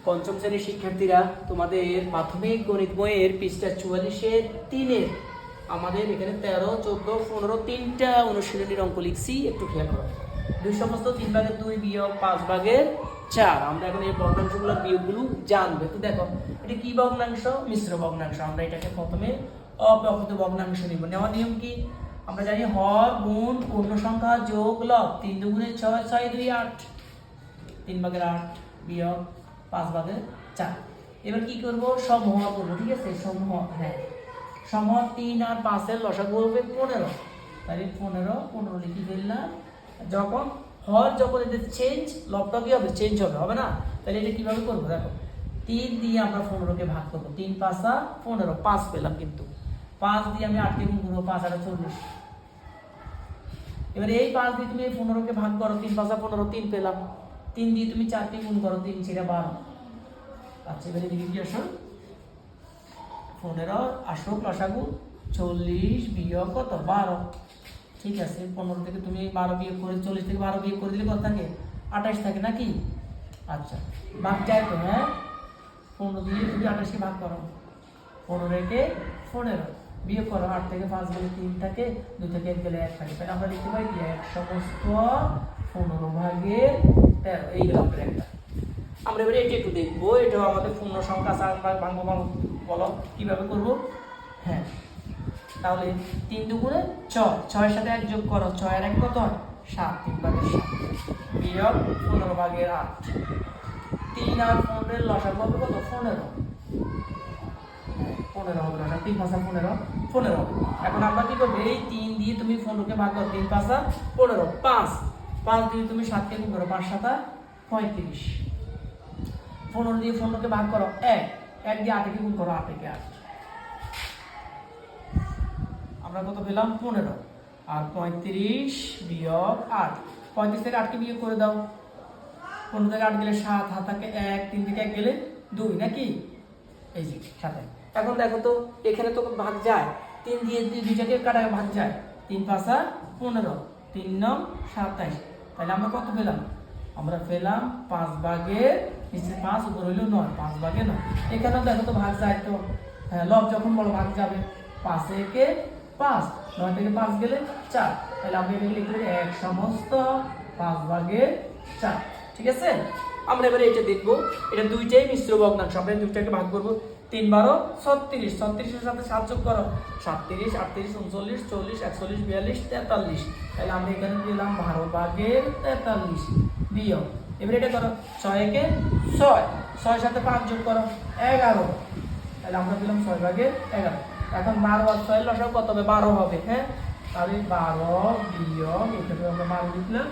পঞ্চম শ্রেণীর শিক্ষার্থীরা, তোমাদের প্রাথমিক গণিত বইয়ের পৃষ্ঠা 44-এর 3-এর আমাদের এখানে 13, 14, 15 তিনটা অনুশীলনীর অঙ্ক লিখছি, একটু খেয়াল করো। 2 সমস্ত 3 ভাগের 2 বিয়োগ 5 ভাগের 4। আমরা এখন এই ভগ্নাংশগুলোর বিয়োগগুলো জানবো। তো দেখো, এটা কি ভগ্নাংশ? মিশ্র ভগ্নাংশ। আমরা এটাকে প্রথমে অপ্রকৃত ভগ্নাংশ নিব। নেওয়ার নিয়ম কি? আমরা জানি হর গুণ পূর্ণ সংখ্যা যোগ লব। 3 দুগুণে 6, 6 2 8, 3 ভাগের 8 বিয়োগ 5 ভাগের 4। এবার কি করব? সমহর করব। ঠিক আছে, সমহর। হ্যাঁ, সমহর 3 আর 5 এর লসাগু হবে 15। তাহলে 15 লিখে ফেললাম। যখন এটা চেঞ্জ, লবটা কি হবে? চেঞ্জ হবে না? তাহলে এটা কিভাবে করবো? দেখো, 3 দিয়ে আমরা 15 কে ভাগ করবো। 3 5 15, 5 পেলাম। কিন্তু 5 দিয়ে আমি 8 কে গুণ করবো, 5 8 40। এবার এই 5 দিয়ে তুমি 15 কে ভাগ করো, 3 5 15, 3 পেলাম। 3 দিয়ে তুমি 4 কে গুণ করো, 3 4 12। আচ্ছা, এবারে দিকে কি আসল? 15 আসল লসাগু 40 বিয়োগ কত? 12। ঠিক আছে, 15 থেকে তুমি 12 বিয়োগ করে, 40 থেকে 12 বিয়োগ করে দিলে কত থাকে? 28 থাকে নাকি? আচ্ছা, ভাগ যায় তো? হ্যাঁ, 15 দিয়ে তুমি 28 কে ভাগ করো, 15 কে 15 বিয়োগ করো, 8 থেকে 5 গেলে 3 থাকে, 2 থেকে 1 গেলে 1 থাকে। তাহলে আমরা লিখতে পারি কি? 1 সমস্ত 15 ভাগের 13। এই গেল আমাদের একটা। আমরা এবারে এটা একটু দেখবো। এটাও আমাদের পূর্ণ সংখ্যা। ভাঙবো, বলো কিভাবে করব? হ্যাঁ, তাহলে 3 দুগুণে 6, 6 এর সাথে 1 যোগ করো, 6 এর 1 কত হয়? 7, 3 ভাগের 7 বিয়োগ 15 ভাগের 8। 3 আর 15 এর লসাগু হবে কত? 15। 15 হবে লসাগু। 3 5 15, 15। এখন আমরা কি করব? এই 3 দিয়ে তুমি 15 কে ভাগ করো, 3 5 15, 5 দিয়ে তুমি 7 কে গুণ করো, 5 7 35। 15 দিয়ে 15 কে ভাগ করো, 1 দিয়ে 8 কে গুণ করো, 8 থেকে 8। আমরা কত পেলাম? 15। আর 35 বিয়োগ 8, 35 থেকে 8 কে বিয়োগ করে দাও। 15 থেকে 8 গেলে 7, হাত থাকে 1, 3 থেকে 1 গেলে 2 নাকি? এই যে 7। এখন দেখো তো, এখানে তো ভাগ যায়, 3 দিয়ে 2টাকে কাটা ভাগ যায়। 3 5 15, 3 9 27। তাহলে আমরা কত পেলাম? আমরা পেলাম 5 ভাগের, নিচে 5 উপর হইলো 9, 5 ভাগের 9। এখানেও দেখো তো ভাগ যায় তো। হ্যাঁ, লব যখন বড় ভাগ যাবে। 5 একে 5, 9 থেকে 5 গেলে 4। তাহলে আমরা এখানে লিখতে পারি 1 সমস্ত 5 ভাগের 4। ঠিক আছে, আমরা এবারে এটা দেখবো। এটা দুইটাই মিশ্র ভগ্নাংশ। আমরা দুইটাকে ভাগ করবো। 3 12 36, 36 এর সাথে 7 যোগ করো, 37 38 39 40 41 42 43। তাহলে আমরা এখানে দিলাম 12 ভাগের 43 বিয়োগ। এবারে এটা করো, 6 একে 6, 6 এর সাথে 5 যোগ করো, 11। তাহলে আমরা দিলাম 6 ভাগের 11। এখন 12 আর 6 এর লসাগু কত হবে? 12 হবে। হ্যাঁ, তাহলে 12 বিয়োগ, এখানে আমরা 12 লিখলাম।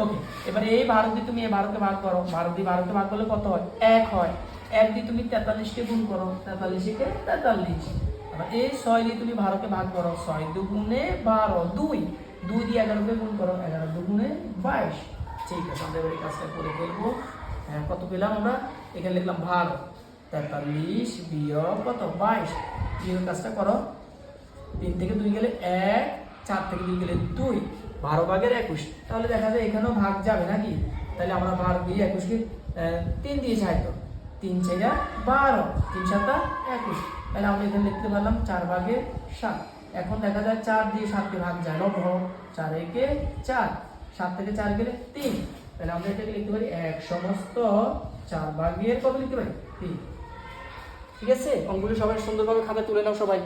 ওকে, এবারে এই 12 দিয়ে তুমি এই 12 কে ভাগ করো, 12 দিয়ে 12 কে ভাগ করলে কত হয়? 1 হয়। 1 দিয়ে তুমি 43 কে গুণ করো, 43 কে 43। আবার এই 6 দিয়ে তুমি 12 কে ভাগ করো, 6 দুগুণে 12, 2 দিয়ে 11 কে গুণ করো, 11 দুগুণে 22। ঠিক আছে, আমরা এবার এই কাজটা করে ফেলবো। হ্যাঁ, কত পেলাম আমরা? এখানে লিখলাম 12, 43 বিয়োগ কত? 22। বিয়োগ কাজটা করো। 3 থেকে 2 গেলে 1, 4 থেকে 2 গেলে 2, 12 ভাগের 21। তাহলে দেখা যায় এখানেও ভাগ যাবে নাকি? তাহলে আমরা 12 দিয়ে 21 কে 3 দিয়ে যাইতো, 3 4 12, 3 7 21। তাহলে আমরা এখানে লিখতে পারলাম 4 ভাগের 7। এখন দেখা যায় 4 দিয়ে 7 কে ভাগ যায়, লব 4 একে 4, 7 থেকে 4 গেলে 3। তাহলে আমরা এটাকে লিখতে পারি 1 সমস্ত 4 ভাগের কত লিখতে পারি? 3। ঠিক আছে, অঙ্কগুলো সবাই সুন্দরভাবে খাতায় তুলে নাও সবাই।